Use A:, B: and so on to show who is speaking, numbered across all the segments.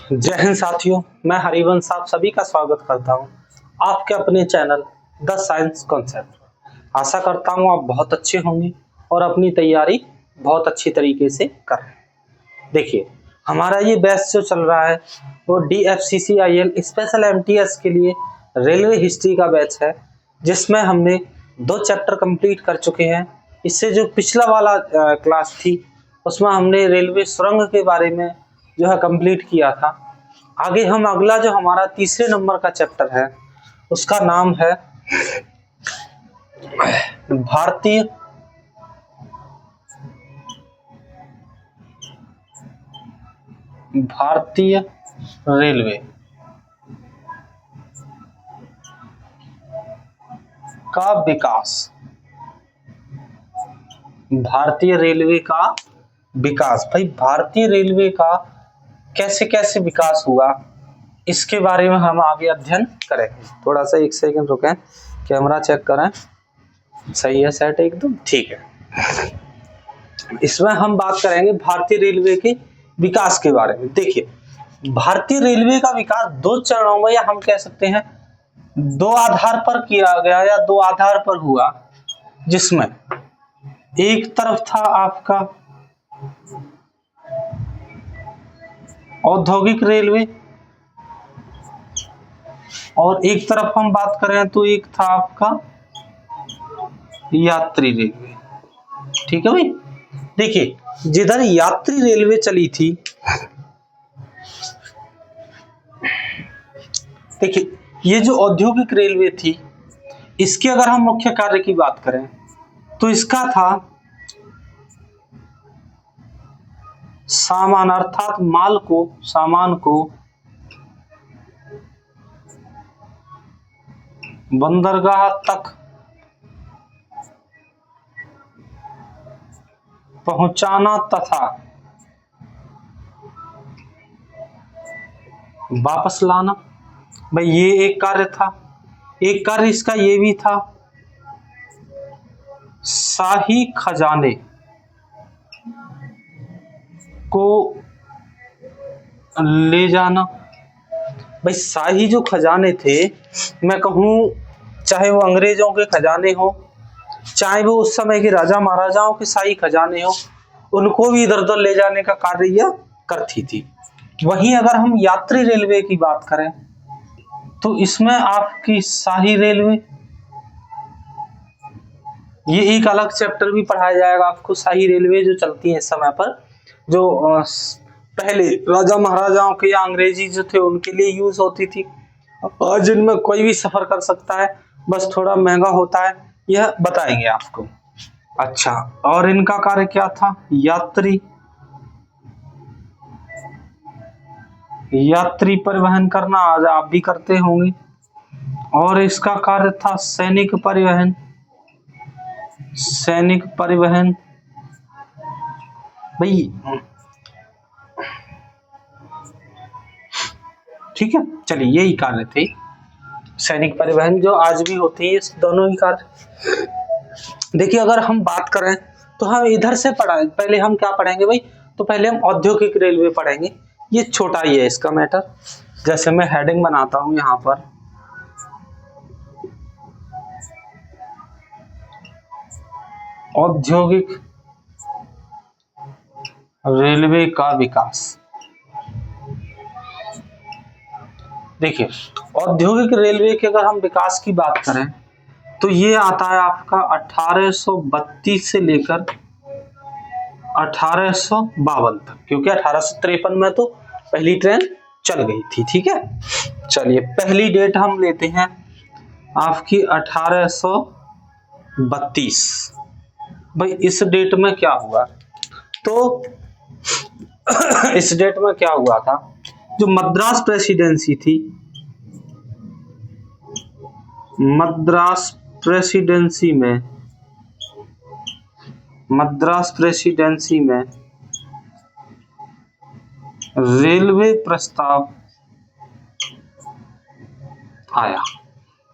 A: जय हिंद साथियों, मैं हरिवंश आप सभी का स्वागत करता हूं आपके अपने चैनल द साइंस कॉन्सेप्ट। आशा करता हूं आप बहुत अच्छे होंगे और अपनी तैयारी बहुत अच्छी तरीके से कर रहे हैं। देखिए, हमारा ये बैच जो चल रहा है वो DFCCIL स्पेशल MTS के लिए रेलवे हिस्ट्री का बैच है, जिसमें हमने 2 चैप्टर कंप्लीट कर चुके हैं। इससे जो पिछला वाला क्लास थी उसमें हमने रेलवे सुरंग के बारे में जो है कंप्लीट किया था। आगे हम अगला जो हमारा तीसरे नंबर का चैप्टर है उसका नाम है भारतीय रेलवे का विकास। भारतीय रेलवे का विकास, भाई भारतीय रेलवे का कैसे कैसे विकास हुआ इसके बारे में हम आगे अध्ययन करेंगे। थोड़ा सा एक सेकंड रुकें, कैमरा चेक करें, सही है, सेट एकदम ठीक है। इसमें हम बात करेंगे भारतीय रेलवे के विकास के बारे में। देखिए, भारतीय रेलवे का विकास 2 चरणों में, या हम कह सकते हैं 2 आधार पर किया गया या 2 आधार पर हुआ, जिसमें एक तरफ था आपका औद्योगिक रेलवे और एक तरफ हम बात करें तो एक था आपका यात्री रेलवे। ठीक है भाई। देखिए, जिधर यात्री रेलवे चली थी, देखिए ये जो औद्योगिक रेलवे थी, इसके अगर हम मुख्य कार्य की बात करें तो इसका था सामान, अर्थात सामान को बंदरगाह तक पहुंचाना तथा वापस लाना। भाई ये एक कार्य था। एक कार्य इसका ये भी था, शाही खजाने को ले जाना। भाई शाही जो खजाने थे, मैं कहूँ चाहे वो अंग्रेजों के खजाने हो, चाहे वो उस समय के राजा महाराजाओं के शाही खजाने हो, उनको भी इधर उधर ले जाने का कार्य यह करती थी। वहीं अगर हम यात्री रेलवे की बात करें तो इसमें आपकी शाही रेलवे, ये एक अलग चैप्टर भी पढ़ाया जाएगा आपको। शाही रेलवे जो चलती है इस समय पर, जो पहले राजा महाराजाओं के या अंग्रेजी जो थे उनके लिए यूज होती थी, और जिनमें कोई भी सफर कर सकता है, बस थोड़ा महंगा होता है, यह बताएंगे आपको। अच्छा, और इनका कार्य क्या था? यात्री परिवहन करना, आज आप भी करते होंगे। और इसका कार्य था सैनिक परिवहन। भाई ठीक है, चलिए यही कार्य थे, सैनिक परिवहन, जो आज भी होते हैं इस दोनों ही कार्य। देखिए, अगर हम बात करें तो हम इधर से पहले हम क्या पढ़ेंगे भाई? तो पहले हम औद्योगिक रेलवे पढ़ेंगे। ये छोटा ही है इसका मैटर, जैसे मैं हेडिंग बनाता हूं यहां पर, औद्योगिक रेलवे का विकास। देखिए, औद्योगिक रेलवे के अगर हम विकास की बात करें तो ये आता है आपका 1832 से लेकर 1852 तक, क्योंकि 1853 में तो पहली ट्रेन चल गई थी। ठीक है, चलिए पहली डेट हम लेते हैं आपकी 1832। भाई इस डेट में क्या हुआ? तो इस डेट में क्या हुआ था, जो मद्रास प्रेसिडेंसी थी, मद्रास प्रेसिडेंसी में रेलवे प्रस्ताव आया।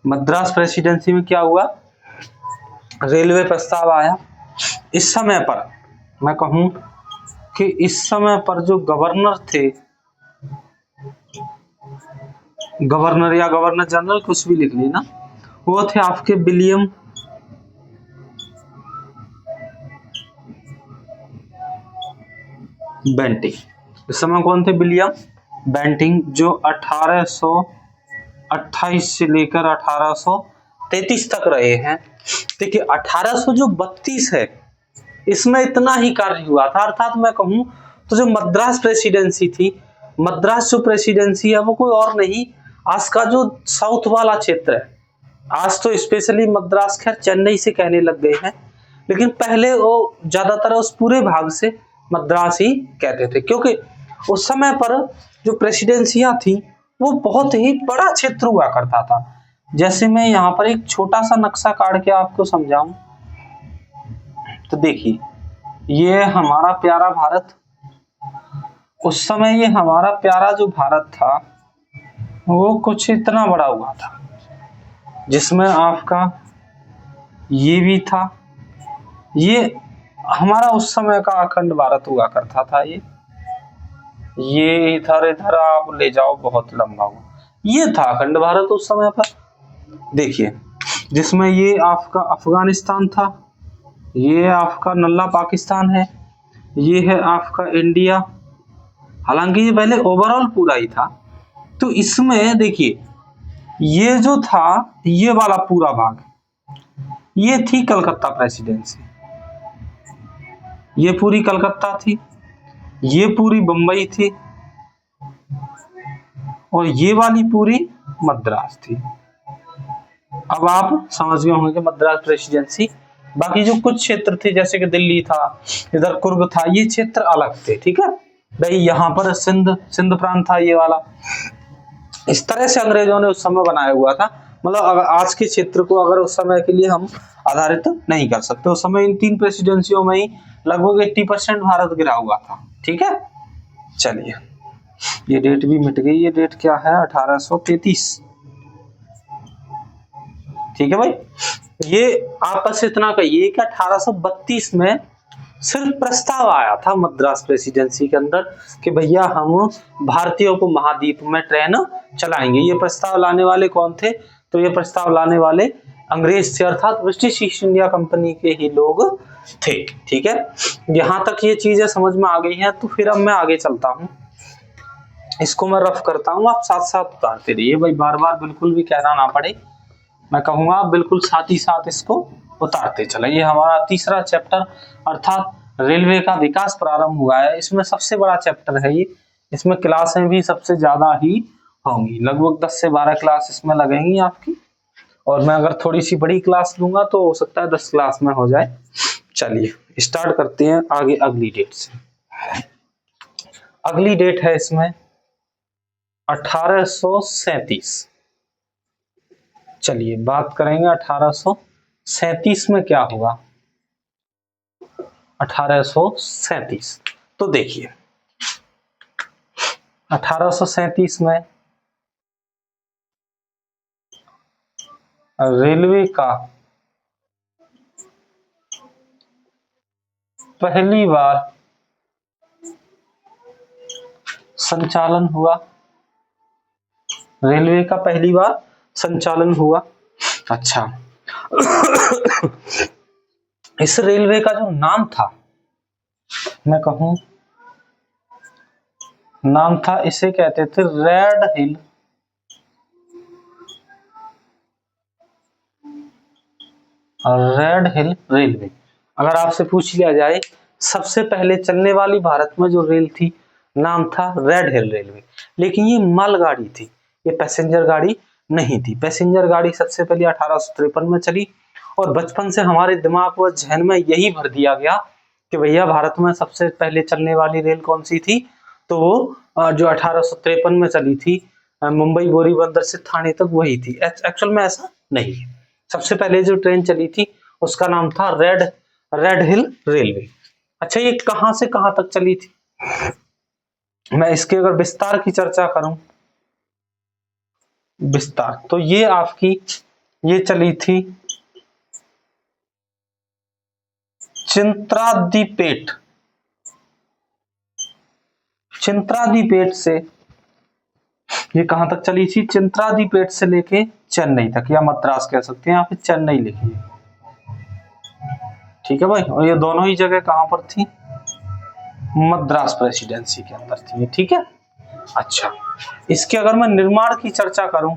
A: मद्रास प्रेसिडेंसी में क्या हुआ? रेलवे प्रस्ताव आया। इस समय पर मैं कहूं कि इस समय पर जो गवर्नर थे गवर्नर या गवर्नर जनरल कुछ भी लिख लेना, वो थे आपके विलियम बेंटिंग। इस समय कौन थे? विलियम बेंटिंग, जो 1828 से लेकर 1833 तक रहे हैं। देखिए 1832 है, इसमें इतना ही कार्य हुआ था। अर्थात मैं कहूं तो जो मद्रास प्रेसिडेंसी थी, मद्रास जो प्रेसिडेंसी है वो कोई और नहीं, आज का जो साउथ वाला क्षेत्र है, आज तो स्पेशली मद्रास खैर चेन्नई से कहने लग गए हैं, लेकिन पहले वो ज्यादातर उस पूरे भाग से मद्रास ही कहते थे, क्योंकि उस समय पर जो प्रेसिडेंसियां थी वो बहुत ही बड़ा क्षेत्र हुआ करता था। जैसे मैं यहाँ पर एक छोटा सा नक्शा काट के आपको समझाऊं तो देखिए, ये हमारा प्यारा भारत, उस समय ये हमारा प्यारा जो भारत था वो कुछ इतना बड़ा हुआ था, जिसमें आपका ये भी था, ये हमारा उस समय का अखंड भारत हुआ करता था। ये इधर इधर आप ले जाओ, बहुत लंबा हुआ, ये था अखंड भारत उस समय पर। देखिए, जिसमें ये आपका अफगानिस्तान था, ये आपका नल्ला पाकिस्तान है, ये है आपका इंडिया। हालांकि ये पहले ओवरऑल पूरा ही था। तो इसमें देखिए, ये जो था ये वाला पूरा भाग, ये थी कलकत्ता प्रेसिडेंसी, ये पूरी कलकत्ता थी, ये पूरी बंबई थी, और ये वाली पूरी मद्रास थी। अब आप समझ गए होंगे कि मद्रास प्रेसिडेंसी, बाकी जो कुछ क्षेत्र थे जैसे कि दिल्ली था, इधर कुर्ग था, ये क्षेत्र अलग थे। ठीक है भाई, यहाँ पर सिंध प्रांत था ये वाला। इस तरह से अंग्रेजों ने उस समय बनाया हुआ था। मतलब अगर आज के क्षेत्र को अगर उस समय के लिए हम आधारित नहीं कर सकते, उस समय इन 3 प्रेसिडेंसियों में ही लगभग 80% भारत गिरा हुआ था। ठीक है, चलिए ये डेट भी मिट गई। ये डेट क्या है? 1833। ठीक है भाई, ये आपस से इतना कहिए कि 1832 में सिर्फ प्रस्ताव आया था मद्रास प्रेसिडेंसी के अंदर कि भैया हम भारतीयों को महाद्वीप में ट्रेन चलाएंगे। ये प्रस्ताव लाने वाले कौन थे? तो ये प्रस्ताव लाने वाले अंग्रेज थे, अर्थात ब्रिटिश ईस्ट इंडिया कंपनी के ही लोग थे। ठीक है, यहां तक ये चीजें समझ में आ गई हैं। तो फिर अब मैं आगे चलता हूं, इसको मैं रफ करता हूं, आप साथ साथ उतारते रहिए भाई, बार बार बिल्कुल भी कहना ना पड़े। मैं कहूंगा आप बिल्कुल साथ ही साथ इसको उतारते चले। ये हमारा तीसरा चैप्टर अर्थात रेलवे का विकास प्रारंभ हुआ है। इसमें सबसे बड़ा चैप्टर है ये, इसमें क्लासें भी सबसे ज्यादा ही होंगी, लगभग 10 से 12 क्लास इसमें लगेंगी आपकी, और मैं अगर थोड़ी सी बड़ी क्लास लूंगा तो हो सकता है 10 क्लास में हो जाए। चलिए स्टार्ट करते हैं आगे अगली डेट से। अगली डेट है इसमें 1837। चलिए बात करेंगे 1837 में क्या हुआ। 1837 तो देखिए, 1837 में रेलवे का पहली बार संचालन हुआ। रेलवे का पहली बार संचालन हुआ। अच्छा इस रेलवे का जो नाम था, मैं कहूं नाम था, इसे कहते थे रेड हिल रेलवे। अगर आपसे पूछ लिया जाए सबसे पहले चलने वाली भारत में जो रेल थी, नाम था रेड हिल रेलवे, लेकिन ये मालगाड़ी थी, ये पैसेंजर गाड़ी नहीं थी। पैसेंजर गाड़ी सबसे पहले 1853 में चली, और बचपन से हमारे दिमाग व जहन में यही भर दिया गया कि भैया भारत में सबसे पहले चलने वाली रेल कौन सी थी, तो वो जो 1853 में चली थी मुंबई बोरीबंदर से थाने तक, वही थी। एक्चुअल में ऐसा नहीं है। सबसे पहले जो ट्रेन चली थी उसका नाम था रेड हिल रेलवे। अच्छा ये कहां से कहां तक चली थी? मैं इसके अगर विस्तार की चर्चा करूं, विस्तार, तो ये आपकी ये चली थी चिंत्रादीपेट से ये कहाँ तक चली थी? चिंत्रादीपेट से लेके चेन्नई तक, या मद्रास कह सकते हैं, या फिर चेन्नई लिखिए। ठीक है भाई। और ये दोनों ही जगह कहाँ पर थी? मद्रास प्रेसिडेंसी के अंदर थी। ठीक है। अच्छा, इसके अगर मैं निर्माण की चर्चा करूं,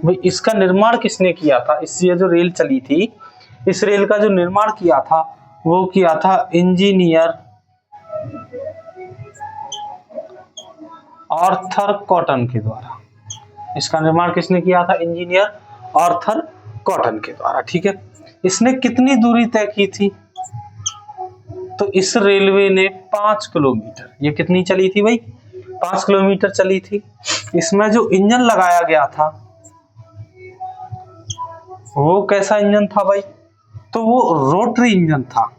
A: भाई इसका निर्माण किसने किया था? इस ये जो रेल चली थी, इस रेल का जो निर्माण किया था वो किया था इंजीनियर आर्थर कॉटन के द्वारा। इसका निर्माण किसने किया था? इंजीनियर आर्थर कॉटन के द्वारा। ठीक है। इसने कितनी दूरी तय की थी? तो इस रेलवे ने 5 किलोमीटर, ये कितनी चली थी भाई? 5 किलोमीटर चली थी। इसमें जो इंजन लगाया गया था वो कैसा इंजन था भाई? तो वो रोटरी इंजन था।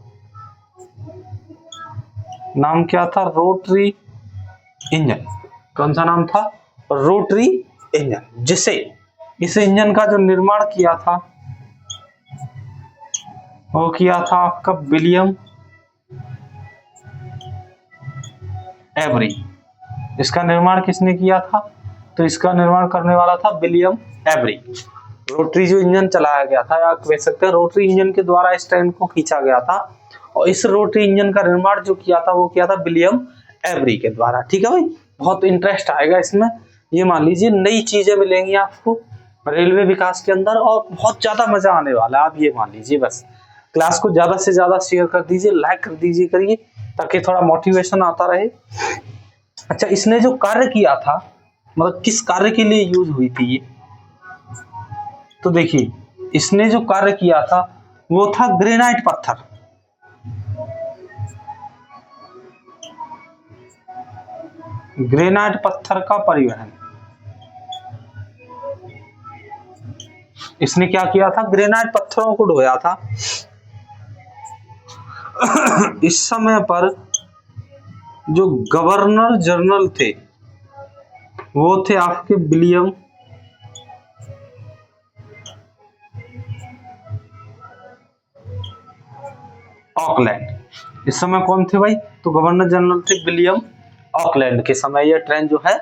A: नाम क्या था? Rotary engine. कौन सा नाम था? Rotary engine. जिसे, इस इंजन का जो निर्माण किया था वो किया था आपका विलियम एवरी। इसका निर्माण किसने किया था? तो इसका निर्माण करने वाला था विलियम एवरी। रोटरी जो इंजन चलाया गया था, या कह सकते हैं रोटरी इंजन के द्वारा इस ट्रेन को खींचा गया था, और इस रोटरी इंजन का निर्माण जो किया था वो किया था विलियम एवरी के द्वारा। ठीक है भाई। बहुत इंटरेस्ट आएगा इसमें। ये मान लीजिए नई चीजें मिलेंगी आपको रेलवे विकास के अंदर, और बहुत ज्यादा मजा आने वाला है। आप ये मान लीजिए, बस क्लास को ज्यादा से ज्यादा शेयर कर दीजिए, लाइक कर दीजिए करिए, ताकि थोड़ा मोटिवेशन आता रहे। अच्छा, इसने जो कार्य किया था, मतलब किस कार्य के लिए यूज हुई थी ये? तो देखिए, इसने जो कार्य किया था वो था ग्रेनाइट पत्थर। ग्रेनाइट पत्थर का परिवहन। इसने क्या किया था? ग्रेनाइट पत्थरों को ढोया था। इस समय पर जो गवर्नर जनरल थे वो थे आपके विलियम ऑकलैंड। इस समय कौन थे भाई? तो गवर्नर जनरल थे विलियम ऑकलैंड के समय यह ट्रेन जो है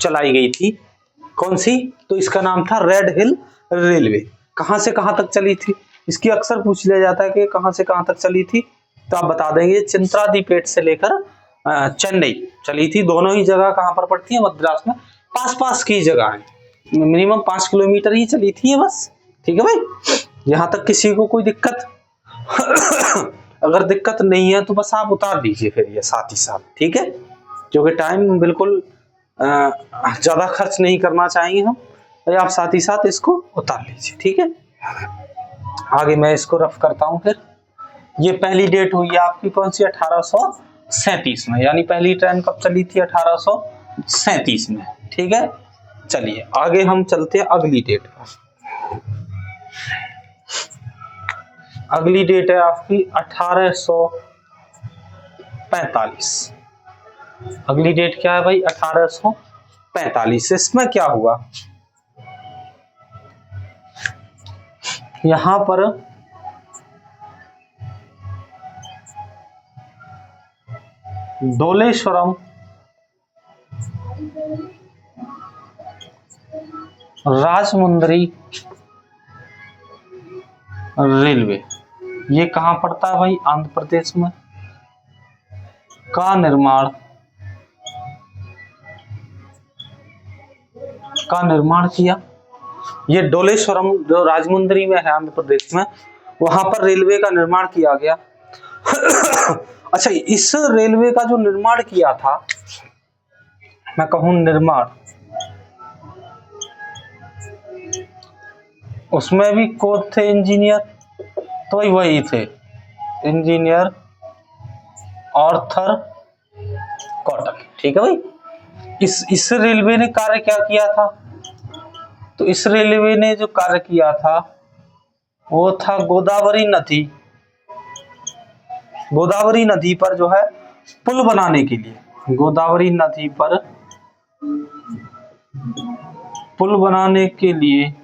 A: चलाई गई थी। कौन सी? तो इसका नाम था रेड हिल रेलवे। कहां से कहां तक चली थी? इसकी अक्सर पूछ लिया जाता है कि कहां से कहां तक चली थी, तो आप बता देंगे चिंत्रादीपेट से लेकर चेन्नई चली थी। दोनों ही जगह कहां पर पड़ती है? मद्रास में। पास पास की जगह है, मिनिमम 5 किलोमीटर ही चली थी ये बस। ठीक है भाई। यहां तक किसी को कोई दिक्कत? अगर दिक्कत नहीं है तो बस आप उतार दीजिए फिर ये साथ ही साथ। ठीक है, क्योंकि टाइम बिल्कुल ज्यादा खर्च नहीं करना चाहेंगे हम, तो आप साथ ही साथ इसको उतार लीजिए। ठीक है, आगे मैं इसको रफ करता हूं। फिर ये पहली डेट हुई है आपकी कौन सी? 1837 में, यानी पहली ट्रेन कब चली थी? 1837 में। ठीक है, चलिए आगे हम चलते हैं अगली डेट पर। अगली डेट है आपकी 1845। अगली डेट क्या है भाई? 1845। इसमें क्या हुआ? यहां पर डोलेश्वरम राजमुंदरी रेलवे, ये कहां पड़ता है भाई? आंध्र प्रदेश में, का निर्माण किया। ये डोलेश्वरम जो राजमुंदरी में है आंध्र प्रदेश में, वहां पर रेलवे का निर्माण किया गया। अच्छा, इस रेलवे का जो निर्माण किया था, मैं कहूं निर्माण, उसमें भी कौन थे? इंजीनियर, तो वही थे इंजीनियर आर्थर कॉटन। ठीक है भाई। इस रेलवे ने कार्य क्या किया था? तो इस रेलवे ने जो कार्य किया था वो था गोदावरी नदी, गोदावरी नदी पर जो है पुल बनाने के लिए, गोदावरी नदी पर पुल बनाने के लिए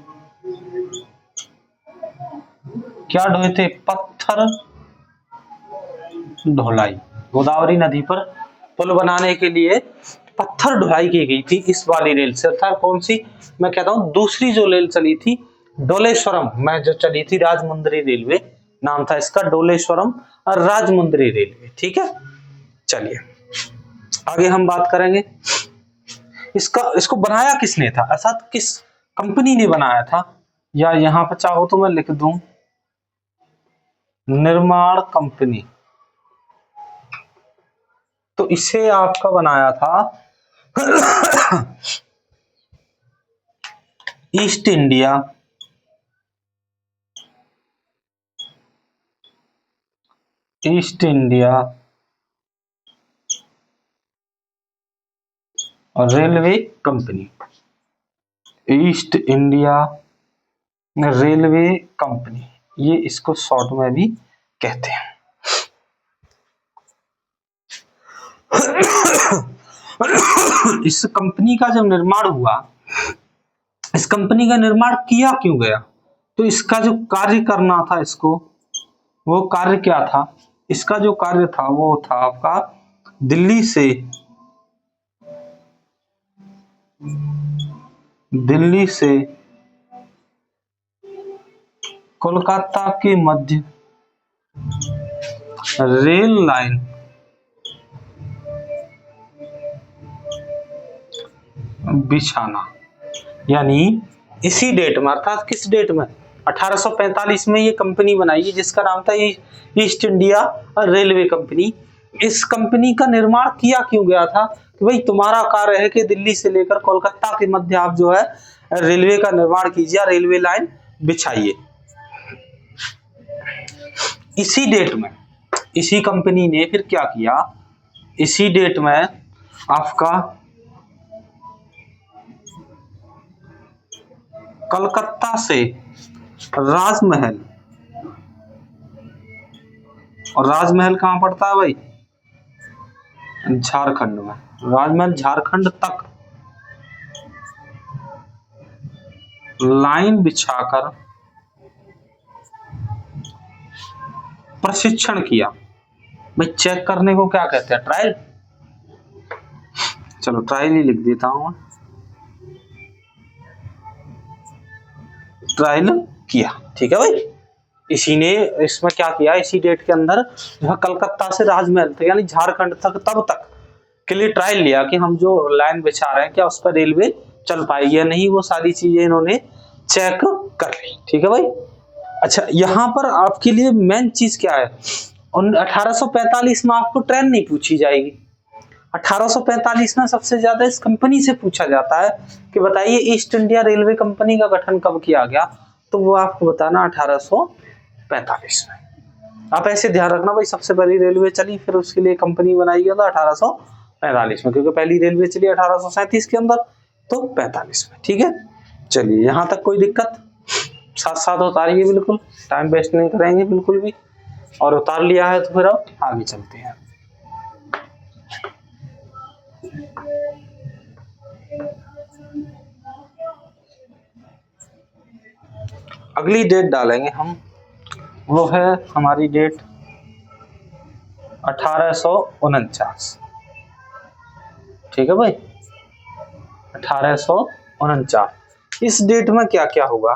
A: क्या ढोए थे? पत्थर ढोलाई। गोदावरी नदी पर पुल बनाने के लिए पत्थर ढुलाई की गई थी इस वाली रेल से, अर्थात कौन सी, मैं कहता हूँ दूसरी जो रेल चली थी डोलेश्वरम में जो चली थी राजमुंद्री रेलवे, नाम था इसका डोलेश्वरम और राजमुंद्री रेलवे। ठीक है, चलिए आगे हम बात करेंगे इसको बनाया किसने था, अर्थात किस कंपनी ने बनाया था, या यहां पर चाहो तो मैं लिख दूं निर्माण कंपनी। तो इसे आपका बनाया था east India railway company, east India railway company, ये इसको शॉर्ट में भी कहते हैं। इस कंपनी का जब निर्माण हुआ, इस कंपनी का निर्माण किया क्यों गया, तो इसका जो कार्य करना था इसको, वो कार्य क्या था, इसका जो कार्य था वो था आपका दिल्ली से कोलकाता के मध्य रेल लाइन बिछाना। यानी इसी डेट में, अर्थात किस डेट में, 1845 में ये कंपनी बनाई जिसका नाम था ईस्ट इंडिया रेलवे कंपनी। इस कंपनी का निर्माण किया क्यों गया था कि भाई तुम्हारा कार्य है कि दिल्ली से लेकर कोलकाता के मध्य आप जो है रेलवे का निर्माण कीजिए, रेलवे लाइन बिछाइए। इसी डेट में इसी कंपनी ने फिर क्या किया, इसी डेट में आपका कलकत्ता से राजमहल, और राजमहल कहां पड़ता है भाई, झारखंड में, राजमहल झारखंड तक लाइन बिछाकर प्रशिक्षण किया। भाई चेक करने को क्या कहते हैं, ट्रायल। चलो ट्रायल ही लिख देता हूं, ट्रायल किया। ठीक है भाई, इसी ने इसमें क्या किया, इसी डेट के अंदर जो है कलकत्ता से राजमहल तक यानी झारखंड तक तब तक के लिए ट्रायल लिया कि हम जो लाइन बिछा रहे हैं क्या उस पर रेलवे चल पाएगी या नहीं, वो सारी चीजें इन्होंने चेक कर ली। ठीक है भाई। अच्छा, यहाँ पर आपके लिए मेन चीज क्या है, 1845 में आपको ट्रेन नहीं पूछी जाएगी, 1845 में सबसे ज्यादा इस कंपनी से पूछा जाता है कि बताइए ईस्ट इंडिया रेलवे कंपनी का गठन कब किया गया, तो वो आपको बताना 1845 में। आप ऐसे ध्यान रखना भाई, सबसे पहली रेलवे चली फिर उसके लिए कंपनी बनाई गया था 1845 में, क्योंकि पहली रेलवे चली 1837 के अंदर, तो 45 में। ठीक है, चलिए यहाँ तक कोई दिक्कत, साथ साथ उतारिए, बिल्कुल टाइम वेस्ट नहीं करेंगे बिल्कुल भी, और उतार लिया है तो फिर अब आगे चलते हैं। अगली डेट डालेंगे हम, वो है हमारी डेट 1849। ठीक है भाई, 1849। इस डेट में क्या क्या होगा,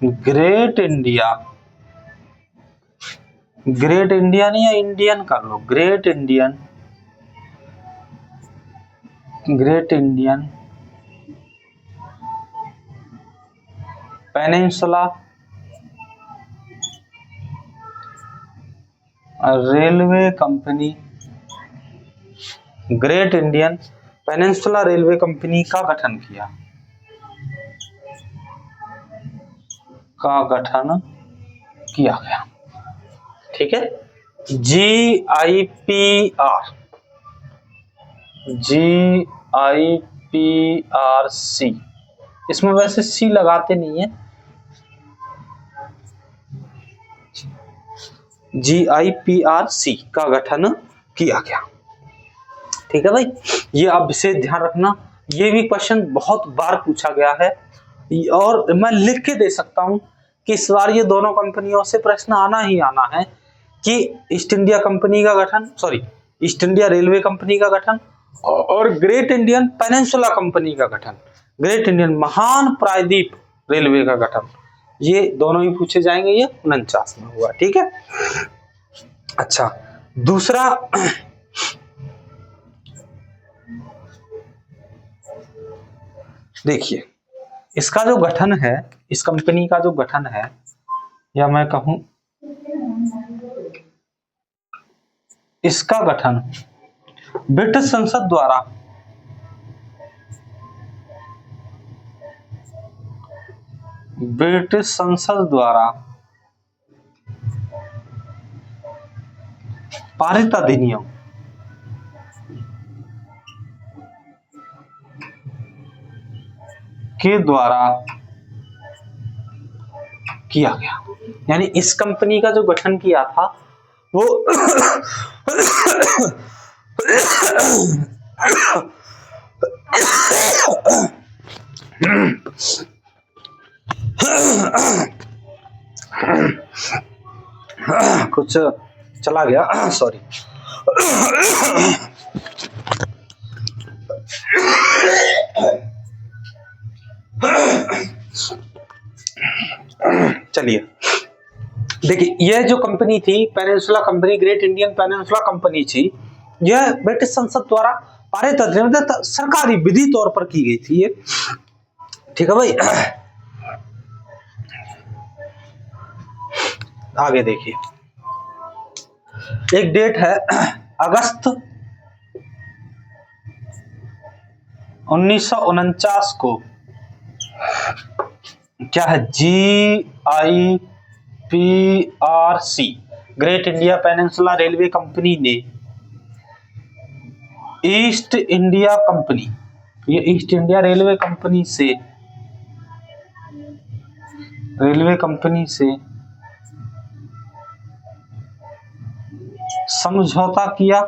A: ग्रेट इंडिया नहीं है, इंडियन कर लो, Great Indian Peninsula Railway Company, Great Indian Peninsula Railway Company का गठन किया गया। ठीक है, GIPRC, इसमें वैसे सी लगाते नहीं है, GIPRC का गठन किया गया। ठीक है भाई, ये आप विशेष ध्यान रखना, ये भी क्वेश्चन बहुत बार पूछा गया है, और मैं लिख के दे सकता हूं कि इस बार ये दोनों कंपनियों से प्रश्न आना ही आना है कि ईस्ट इंडिया कंपनी का गठन, ईस्ट इंडिया रेलवे कंपनी का गठन और ग्रेट इंडियन पेनिनसुला कंपनी का गठन, ग्रेट इंडियन महान प्रायद्वीप रेलवे का गठन, ये दोनों ही पूछे जाएंगे। ये 49 में हुआ। ठीक है। अच्छा, दूसरा देखिए, इसका जो गठन है, इस कंपनी का जो गठन है, या मैं कहूं इसका गठन ब्रिटिश संसद द्वारा पारित अधिनियम के द्वारा किया गया। यानी इस कंपनी का जो गठन किया था वो कुछ चला गया, सॉरी। चलिए, देखिए, यह जो कंपनी थी peninsula company, Great Indian peninsula company थी, यह ब्रिटिश संसद द्वारा पारित अधिनियम सरकारी विधि तौर पर की गई थी ये। ठीक है भाई। आगे देखिए, एक डेट है अगस्त 1949 को, क्या है, GIPRC great India peninsula Railway company ने ईस्ट इंडिया कंपनी, ये ईस्ट इंडिया रेलवे कंपनी से समझौता किया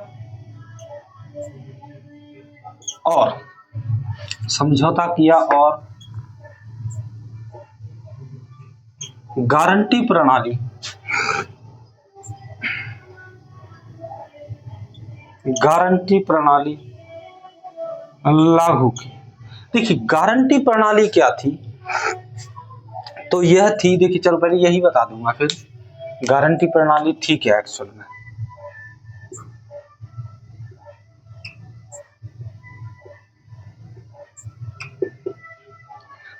A: और गारंटी प्रणाली लागू की। देखिए, गारंटी प्रणाली क्या थी, तो यह थी, देखिए, चलो पहले यही बता दूंगा, फिर गारंटी प्रणाली थी क्या एक्चुअल में।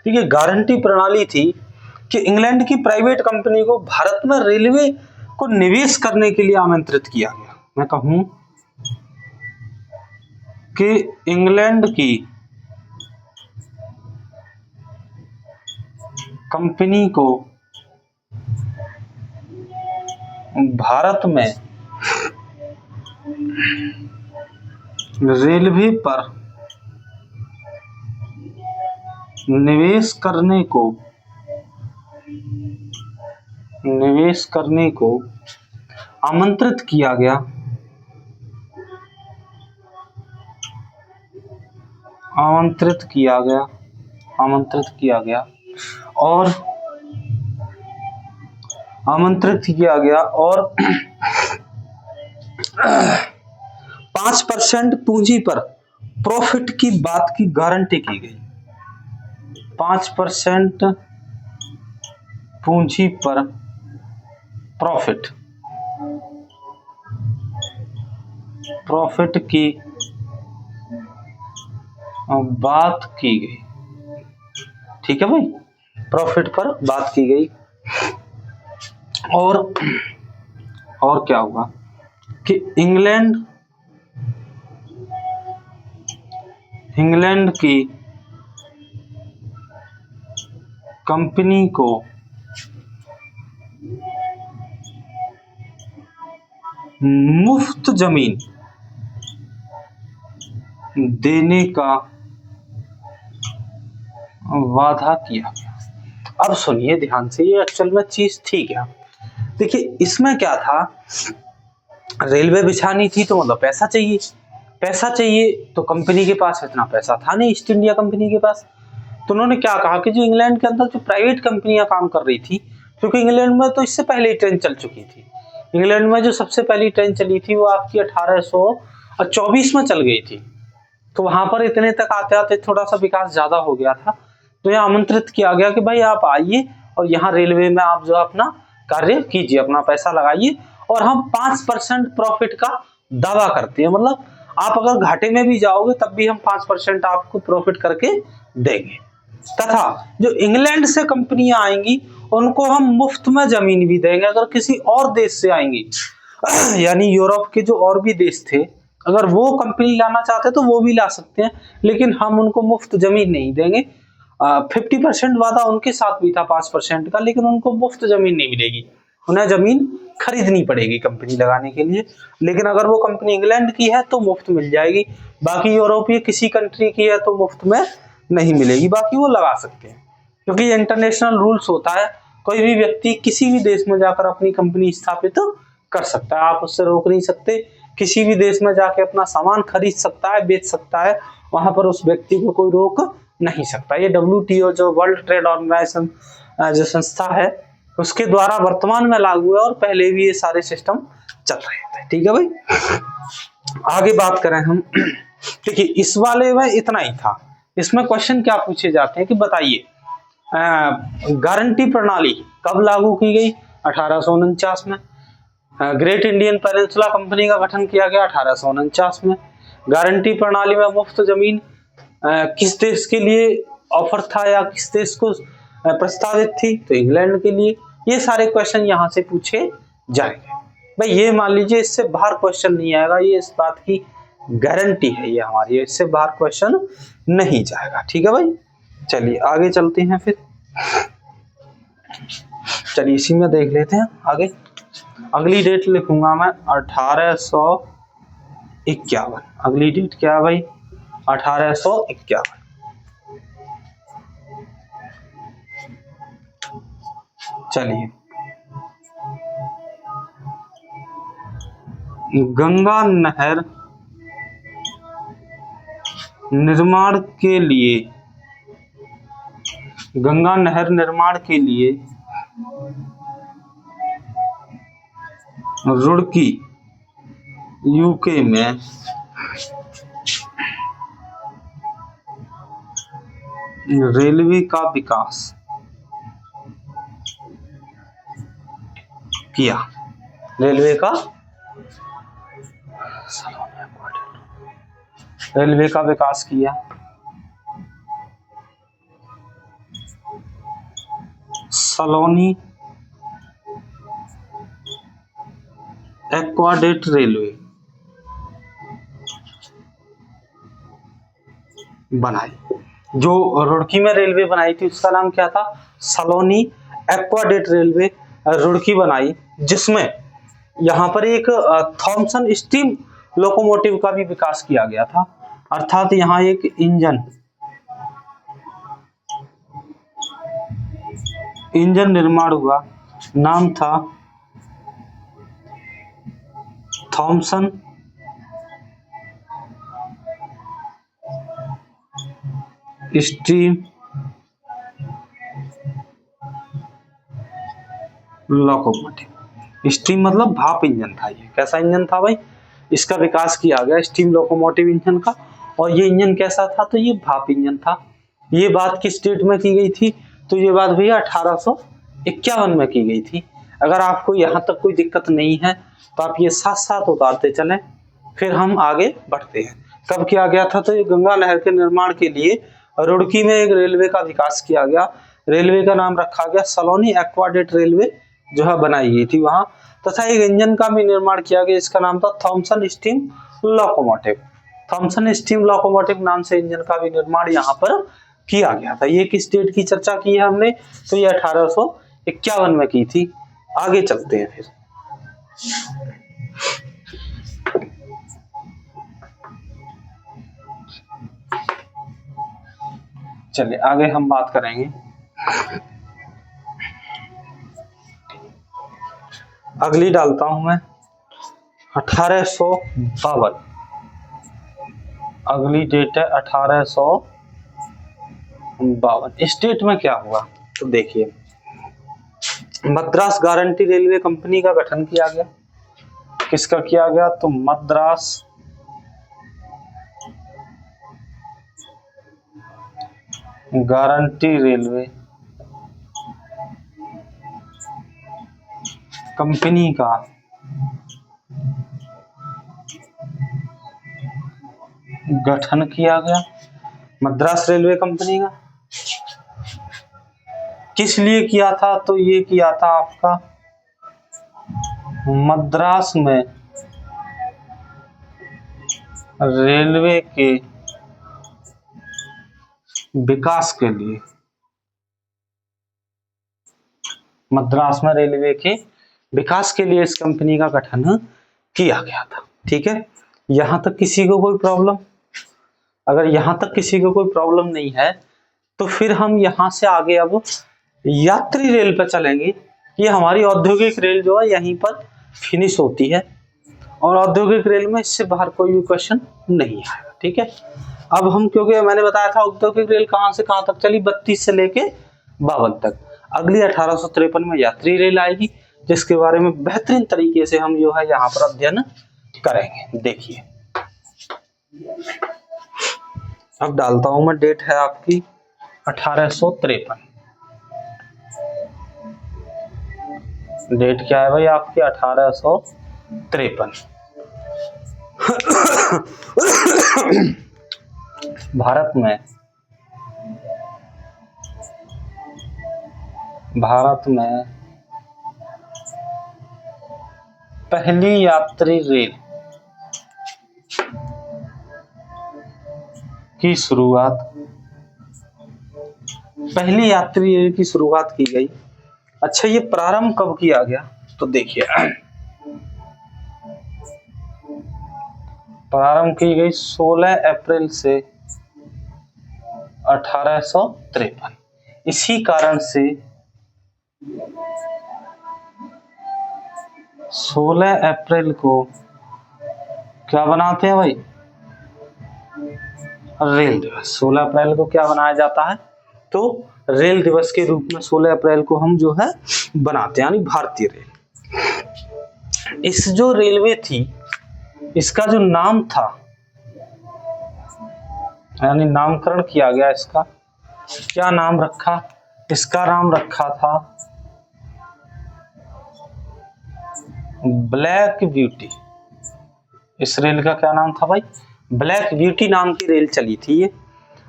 A: देखिए, गारंटी प्रणाली थी कि इंग्लैंड की प्राइवेट कंपनी को भारत में रेलवे को निवेश करने के लिए आमंत्रित किया गया। मैं कहूं कि इंग्लैंड की कंपनी को भारत में रेलवे पर निवेश करने को आमंत्रित किया गया। और 5% पूंजी पर प्रॉफिट की बात की गारंटी की गई। 5% पूंजी पर प्रॉफिट की बात की गई। ठीक है भाई, प्रॉफिट पर बात की गई। और क्या हुआ कि इंग्लैंड की कंपनी को मुफ्त जमीन देने का वादा किया गया। अब सुनिए ध्यान से, ये एक्चुअल में चीज थी क्या। देखिए, इसमें क्या था, रेलवे बिछानी थी तो मतलब पैसा चाहिए तो कंपनी के पास इतना पैसा था नहीं, ईस्ट इंडिया कंपनी के पास। तो उन्होंने क्या कहा कि जो इंग्लैंड के अंदर जो प्राइवेट कंपनियां काम कर रही थी, क्योंकि इंग्लैंड में तो इससे पहले ही ट्रेन चल चुकी थी, इंग्लैंड में जो सबसे पहली ट्रेन चली थी वो आपकी 1824 में चल गई थी। तो वहां पर इतने तक आते आते थोड़ा सा विकास ज्यादा हो गया था, तो यहाँ आमंत्रित किया गया कि भाई आप आइए और यहाँ रेलवे में आप जो अपना कार्य कीजिए, अपना पैसा लगाइए, और हम 5% प्रॉफिट का दावा करते हैं, मतलब आप अगर घाटे में भी जाओगे तब भी हम 5% आपको प्रॉफिट करके देंगे। तथा जो इंग्लैंड से कंपनियां आएंगी उनको हम मुफ्त में जमीन भी देंगे। अगर किसी और देश से आएंगी यानी यूरोप के जो और भी देश थे, अगर वो कंपनी लाना चाहते तो वो भी ला सकते हैं, लेकिन हम उनको मुफ्त जमीन नहीं देंगे। 50% वादा उनके साथ भी था 5% का, लेकिन उनको मुफ्त जमीन नहीं मिलेगी, उन्हें जमीन खरीदनी पड़ेगी कंपनी लगाने के लिए। लेकिन अगर वो कंपनी इंग्लैंड की है तो मुफ्त मिल जाएगी, बाकी यूरोपीय किसी कंट्री की है तो मुफ्त में नहीं मिलेगी, बाकी वो लगा सकते हैं, क्योंकि ये इंटरनेशनल रूल्स होता है। कोई भी व्यक्ति किसी भी देश में जाकर अपनी कंपनी स्थापित कर सकता है, आप उससे रोक नहीं सकते। किसी भी देश में जाके अपना सामान खरीद सकता है, बेच सकता है, वहां पर उस व्यक्ति को कोई रोक नहीं सकता। ये WTO जो वर्ल्ड ट्रेड ऑर्गेनाइजेशन जो संस्था है उसके द्वारा वर्तमान में लागू है, और पहले भी ये सारे सिस्टम चल रहे थे। ठीक है भाई, आगे बात करें हम। देखिए इस वाले में इतना ही था। इसमें क्वेश्चन क्या पूछे जाते हैं कि बताइए गारंटी प्रणाली कब लागू की गई? 1849 में। ग्रेट इंडियन पेनिनसुला कंपनी का गठन किया गया 1849 में। गारंटी प्रणाली में मुफ्त जमीन किस देश के लिए ऑफर था या किस देश को प्रस्तावित थी? तो इंग्लैंड के लिए। ये सारे क्वेश्चन यहाँ से पूछे जाएंगे भाई। ये मान लीजिए इससे बाहर क्वेश्चन नहीं आएगा, ये इस बात की गारंटी है ये हमारी, इससे बाहर क्वेश्चन नहीं जाएगा। ठीक है भाई, चलिए आगे चलते हैं फिर। चलिए इसी में देख लेते हैं आगे। अगली डेट लिखूंगा मैं 1851। अगली डेट क्या है भाई? 1851। चलिए गंगा नहर निर्माण के लिए, गंगा नहर निर्माण के लिए रुड़की यूके में रेलवे का विकास किया। रेलवे का विकास किया। सलोनी एक्वाडेट रेलवे बनाई। जो रुड़की में रेलवे बनाई थी उसका नाम क्या था? सलोनी एक्वाडेट रेलवे रुड़की बनाई, जिसमें यहाँ पर एक थॉमसन स्टीम लोकोमोटिव का भी विकास किया गया था। अर्थात यहाँ एक इंजन निर्माण हुआ, नाम था थॉमसन स्टीम लोकोमोटिव। स्टीम मतलब भाप इंजन था। ये कैसा इंजन था भाई? इसका विकास किया गया स्टीम लोकोमोटिव इंजन का। और ये इंजन कैसा था? तो ये भाप इंजन था। ये बात किस डेट में की गई थी? तो ये बात भैया 1851 में की गई थी। अगर आपको यहाँ तक कोई दिक्कत नहीं है तो आप ये साथ साथ उतारते चलें, फिर हम आगे बढ़ते हैं। कब किया गया था? तो ये गंगा नहर के निर्माण के लिए रुड़की में एक रेलवे का विकास किया गया। रेलवे का नाम रखा गया सलोनी एक्वाडेट रेलवे जो है बनाई गई थी वहां। तथा एक इंजन का भी निर्माण किया गया, इसका नाम था Thomson steam locomotive. Thomson steam locomotive नाम से इंजन का भी निर्माण यहाँ पर किया गया था। ये किस डेट की चर्चा की है हमने? तो ये 1851 में की थी। आगे चलते हैं फिर। चलिए आगे हम बात करेंगे। अगली डालता हूं मैं 1852। अगली डेट है 1852। 52। स्टेट में क्या हुआ तो देखिए, मद्रास गारंटी रेलवे कंपनी का गठन किया गया। किसका किया गया तो मद्रास गारंटी रेलवे कंपनी का गठन किया गया। मद्रास रेलवे कंपनी का किस लिए किया था तो ये किया था आपका मद्रास में रेलवे के विकास के लिए। मद्रास में रेलवे के विकास के लिए इस कंपनी का गठन किया गया था। ठीक है, यहां तक किसी को कोई प्रॉब्लम? अगर यहां तक किसी को कोई प्रॉब्लम नहीं है तो फिर हम यहां से आगे अब यात्री रेल पर चलेंगे। ये हमारी औद्योगिक रेल जो है यहीं पर फिनिश होती है और औद्योगिक रेल में इससे बाहर कोई भी क्वेश्चन नहीं आएगा। ठीक है, अब हम, क्योंकि मैंने बताया था औद्योगिक रेल कहां से कहां तक चली, 32 से लेके 52 तक। अगली 1853 में यात्री रेल आएगी, जिसके बारे में बेहतरीन तरीके से हम जो है यहाँ पर अध्ययन करेंगे। देखिए, अब डालता हूं मैं, डेट है आपकी 1853। डेट क्या है भाई आपकी 1853। भारत में पहली यात्री रेल की शुरुआत, पहली यात्री रेल की शुरुआत की गई। अच्छा, ये प्रारंभ कब किया गया तो देखिए, प्रारंभ की गई 16 अप्रैल से 1853। इसी कारण से 16 अप्रैल को क्या बनाते हैं भाई, रेल दिवस। 16 अप्रैल को क्या बनाया जाता है तो रेल दिवस के रूप में 16 अप्रैल को हम जो है बनाते हैं, यानी भारतीय रेल। इस जो रेलवे थी, इसका जो नाम था, यानी नामकरण किया गया इसका, क्या नाम रखा, इसका नाम रखा था ब्लैक ब्यूटी। इस रेल का क्या नाम था भाई, ब्लैक ब्यूटी नाम की रेल चली थी ये।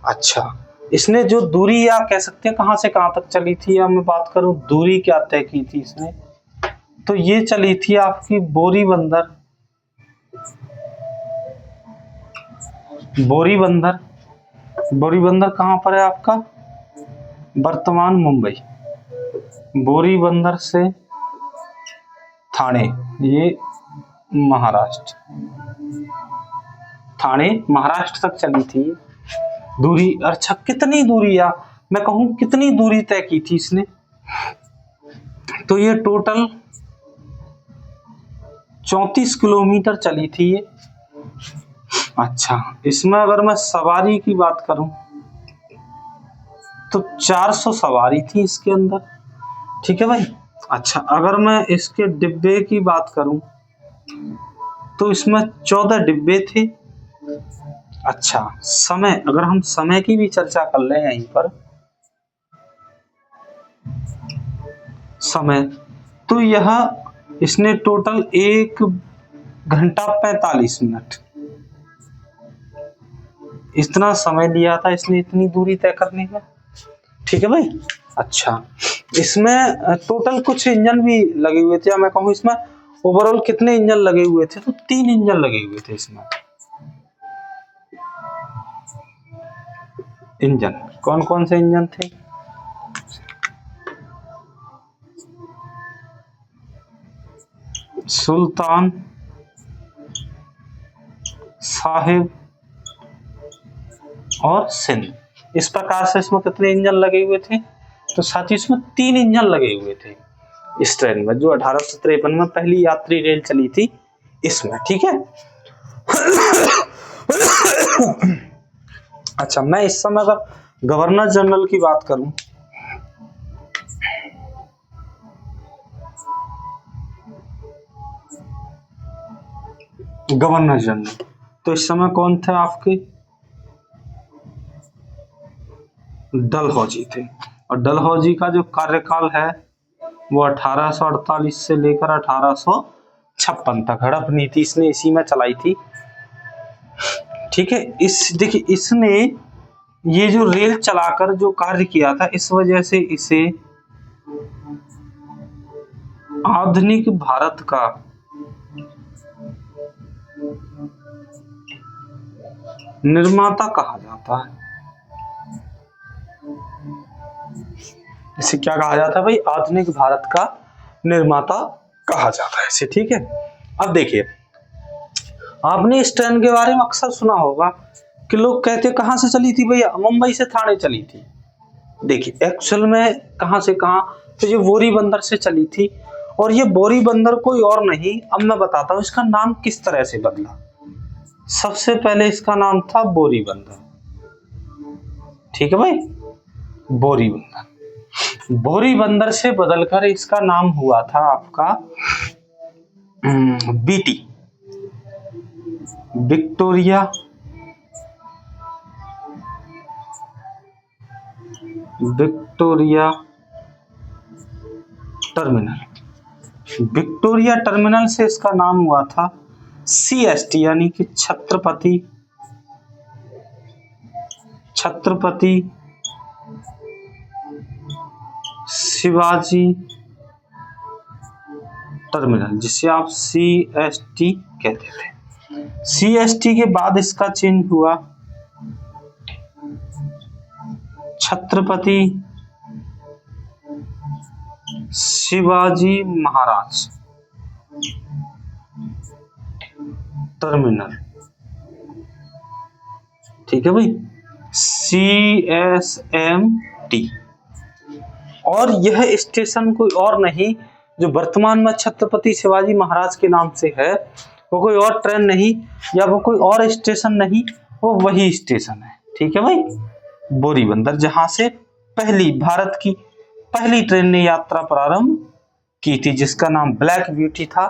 A: अच्छा, इसने जो दूरी, या कह सकते हैं कहां से कहां तक चली थी, या मैं बात करूं दूरी क्या तय की थी इसने, तो ये चली थी आपकी बोरीबंदर। बोरीबंदर कहां पर है आपका, वर्तमान मुंबई। बोरीबंदर से ठाणे, ये महाराष्ट्र, ठाणे महाराष्ट्र तक चली थी दूरी। अच्छा, कितनी दूरी, या मैं कहूं कितनी दूरी तय की थी इसने, तो ये टोटल 34 किलोमीटर चली थी ये। अच्छा, इसमें अगर मैं सवारी की बात करूं तो 400 सवारी थी इसके अंदर। ठीक है भाई। अच्छा, अगर मैं इसके डिब्बे की बात करूं तो इसमें 14 डिब्बे थे। अच्छा, समय, अगर हम समय की भी चर्चा कर लें यहीं पर, समय, तो यह इसने टोटल 1 घंटा 45 मिनट इतना समय लिया था इसने इतनी दूरी तय करने का। ठीक है भाई। अच्छा, इसमें टोटल कुछ इंजन भी लगे हुए थे, या मैं कहूँ इसमें ओवरऑल कितने इंजन लगे हुए थे, तो 3 इंजन लगे हुए थे इसमें। इंजन कौन कौन से इंजन थे, सुल्तान, साहिब और सिंध। इस प्रकार से इसमें कितने इंजन लगे हुए थे, तो साथ ही इसमें 3 इंजन लगे हुए थे इस ट्रेन में, जो 1853 में पहली यात्री रेल चली थी इसमें। ठीक है। अच्छा, मैं इस समय अगर गवर्नर जनरल की बात करूं, गवर्नर जनरल, तो इस समय कौन थे आपके? डलहौजी थे। और डलहौजी का जो कार्यकाल है वो 1848 से लेकर 1856 तक हड़प नीति इसने इसी में चलाई थी। ठीक है, देखिए इसने ये जो रेल चलाकर जो कार्य किया था, इस वजह से इसे आधुनिक भारत का निर्माता कहा जाता है। इसे क्या कहा जाता है भाई? आधुनिक भारत का निर्माता कहा जाता है इसे। ठीक है, अब देखिए आपने इस ट्रेन के बारे में अक्सर सुना होगा कि लोग कहते हैं कहां से चली थी भैया? मुंबई से ठाणे चली थी। देखिए एक्चुअल में कहां से कहां, तो ये बोरी बंदर से चली थी। और ये बोरी बंदर कोई और नहीं, अब मैं बताता हूं इसका नाम किस तरह से बदला। सबसे पहले इसका नाम था बोरी बंदर। ठीक है भाई, बोरी बंदर। बोरी बंदर से बदलकर इसका नाम हुआ था आपका BT, Victoria terminal. Victoria terminal से इसका नाम हुआ था CST, यानी कि छत्रपति शिवाजी टर्मिनल, जिसे आप CST कहते थे। CST के बाद इसका चेंज हुआ छत्रपति शिवाजी महाराज टर्मिनल। ठीक है भाई, CSMT। और यह स्टेशन कोई और नहीं जो वर्तमान में छत्रपति शिवाजी महाराज के नाम से है, वो कोई और ट्रेन नहीं या वो कोई और स्टेशन नहीं, वो वही स्टेशन है। ठीक है भाई, बोरीबंदर, जहां से भारत की पहली ट्रेन ने यात्रा प्रारंभ की थी, जिसका नाम ब्लैक ब्यूटी था।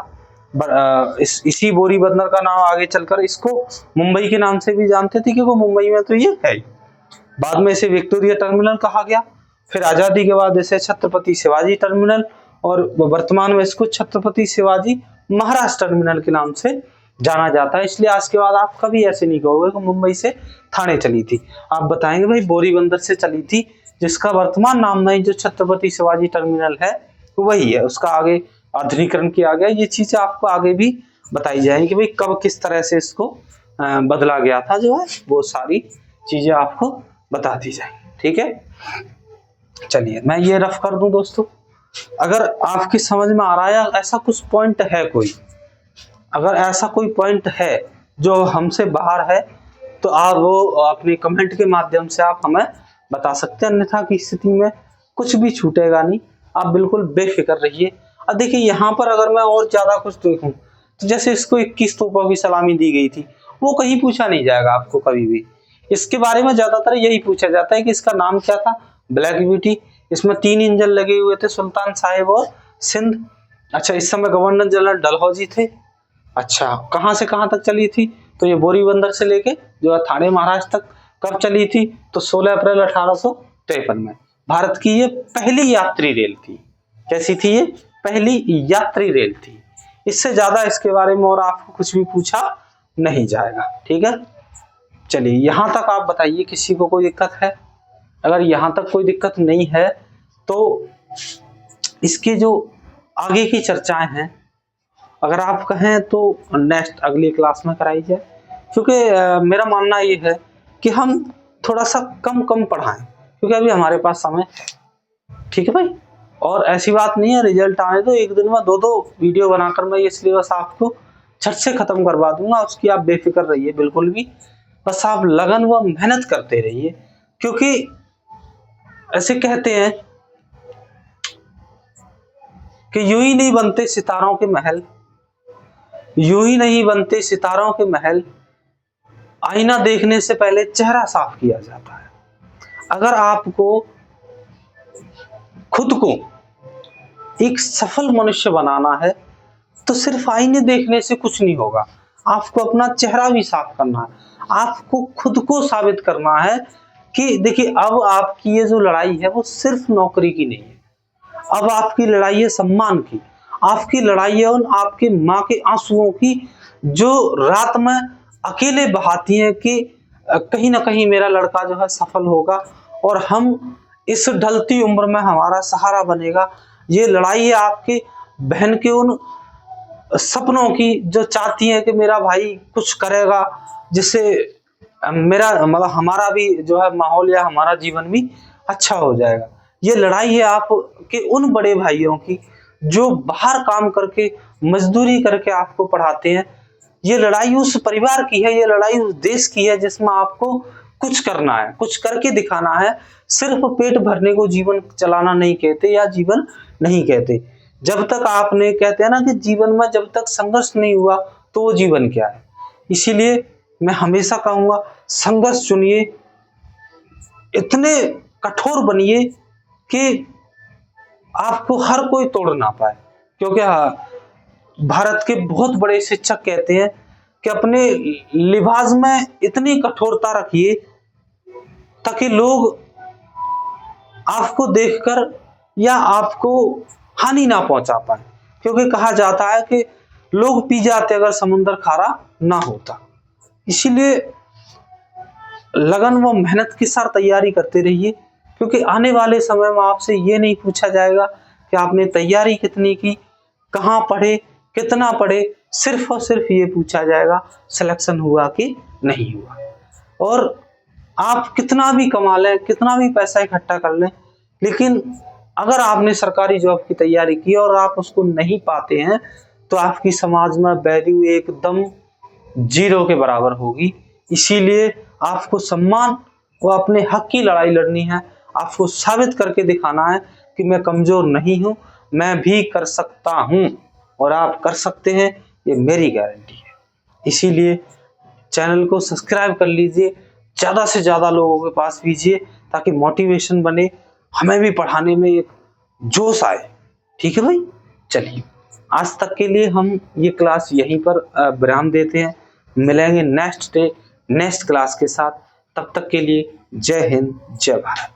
A: इसी बोरीबंदर का नाम आगे चलकर इसको मुंबई के नाम से भी जानते थे, क्योंकि मुंबई में तो ये है। बाद में इसे विक्टोरिया टर्मिनल कहा गया, फिर आजादी के बाद इसे छत्रपति शिवाजी टर्मिनल, और वर्तमान में इसको छत्रपति शिवाजी महाराज टर्मिनल के नाम से जाना जाता है। इसलिए आज के बाद आप कभी ऐसे नहीं कहोगे कि मुंबई से ठाणे चली थी, आप बताएंगे भाई बोरीबंदर से चली थी, जिसका वर्तमान नाम नहीं जो छत्रपति शिवाजी टर्मिनल है वही है, उसका आगे आधुनिकीकरण किया गया। ये चीजें आपको आगे भी बताई जाएंगी कि भाई कब किस तरह से इसको बदला गया था, जो है वो सारी चीजें आपको बता दी जाएंगी। ठीक है, चलिए मैं ये रफ कर दूं दोस्तों। अगर आपकी समझ में आ रहा है, ऐसा कुछ पॉइंट है कोई, अगर ऐसा कोई पॉइंट है जो हमसे बाहर है, तो आप वो अपने कमेंट के माध्यम से आप हमें बता सकते हैं, अन्यथा की स्थिति में कुछ भी छूटेगा नहीं, आप बिल्कुल बेफिक्र रहिए। अब देखिए यहाँ पर अगर मैं और ज्यादा कुछ देखूं, तो जैसे इसको 21 तोपों की सलामी दी गई थी, वो कहीं पूछा नहीं जाएगा आपको कभी भी। इसके बारे में ज्यादातर यही पूछा जाता है कि इसका नाम क्या था, ब्लैक ब्यूटी। इसमें 3 इंजन लगे हुए थे, सुल्तान साहिब और सिंध। अच्छा, इस समय गवर्नर जनरल डलहौजी थे। अच्छा, कहाँ से कहाँ तक चली थी, तो ये बोरीबंदर से लेके जो है ठाणे महाराज तक कब चली थी, तो 16 अप्रैल 1853 में। भारत की ये पहली यात्री रेल थी। कैसी थी ये? पहली यात्री रेल थी। इससे ज्यादा इसके बारे में और आपको कुछ भी पूछा नहीं जाएगा। ठीक है, चलिए यहां तक आप बताइए, किसी को कोई दिक्कत है? अगर यहां तक कोई दिक्कत नहीं है तो इसकी जो आगे की चर्चाएं हैं, अगर आप कहें तो नेक्स्ट अगली क्लास में कराई जाए, क्योंकि मेरा मानना ये है कि हम थोड़ा सा कम पढ़ाएं, क्योंकि अभी हमारे पास समय है। ठीक है भाई, और ऐसी बात नहीं है रिजल्ट आने तो एक दिन में 2-2 वीडियो बनाकर मैं ये सिलेबस आपको झट से खत्म करवा दूंगा, उसकी आप बेफिक्र रहिए बिल्कुल भी। बस आप लगन व मेहनत करते रहिए, क्योंकि ऐसे कहते हैं कि यूं ही नहीं बनते सितारों के महल, यूं ही नहीं बनते सितारों के महल, आईना देखने से पहले चेहरा साफ किया जाता है। अगर आपको खुद को एक सफल मनुष्य बनाना है तो सिर्फ आईने देखने से कुछ नहीं होगा। आपको अपना चेहरा भी साफ करना है, आपको खुद को साबित करना है कि देखिए अब आपकी ये जो लड़ाई है वो सिर्फ नौकरी की नहीं है, अब आपकी लड़ाई है सम्मान की, आपकी लड़ाई है उन आपकी माँ के आंसुओं की जो रात में अकेले बहाती हैं कि कहीं ना कहीं मेरा लड़का जो है सफल होगा और हम इस ढलती उम्र में हमारा सहारा बनेगा। ये लड़ाई है आपकी बहन के उन सपनों की जो चाहती हैं कि मेरा भाई कुछ करेगा जिससे मेरा मतलब हमारा भी जो है माहौल या हमारा जीवन भी अच्छा हो जाएगा। ये लड़ाई है आपके उन बड़े भाइयों की जो बाहर काम करके मजदूरी करके आपको पढ़ाते हैं। ये लड़ाई उस परिवार की है, ये लड़ाई उस देश की है जिसमें आपको कुछ करना है, कुछ करके दिखाना है। सिर्फ पेट भरने को जीवन चलाना नहीं कहते या जीवन नहीं कहते। जब तक आपने कहते हैं ना कि जीवन में जब तक संघर्ष नहीं हुआ तो वो जीवन क्या है। इसीलिए मैं हमेशा कहूंगा संघर्ष चुनिए, इतने कठोर बनिए कि आपको हर कोई तोड़ ना पाए। क्योंकि भारत के बहुत बड़े शिक्षक कहते हैं कि अपने लिबास में इतनी कठोरता रखिए ताकि लोग आपको देखकर या आपको हानि ना पहुंचा पाए। क्योंकि कहा जाता है कि लोग पी जाते अगर समुद्र खारा ना होता। इसीलिए लगन व मेहनत के साथ तैयारी करते रहिए, क्योंकि आने वाले समय में आपसे ये नहीं पूछा जाएगा कि आपने तैयारी कितनी की, कहाँ पढ़े, कितना पढ़े, सिर्फ और सिर्फ ये पूछा जाएगा सिलेक्शन हुआ कि नहीं हुआ। और आप कितना भी कमा लें, कितना भी पैसा इकट्ठा कर लें, लेकिन अगर आपने सरकारी जॉब की तैयारी की और आप उसको नहीं पाते हैं तो आपकी समाज में वैल्यू एकदम जीरो के बराबर होगी। इसीलिए आपको सम्मान व अपने हक की लड़ाई लड़नी है। आपको साबित करके दिखाना है कि मैं कमजोर नहीं हूं, मैं भी कर सकता हूं और आप कर सकते हैं, ये मेरी गारंटी है। इसीलिए चैनल को सब्सक्राइब कर लीजिए, ज़्यादा से ज़्यादा लोगों के पास भेजिए ताकि मोटिवेशन बने, हमें भी पढ़ाने में एक जोश आए। ठीक है भाई, चलिए आज तक के लिए हम ये क्लास यहीं पर विराम देते हैं। मिलेंगे नेक्स्ट डे नेक्स्ट क्लास के साथ। तब तक के लिए जय हिंद, जय भारत।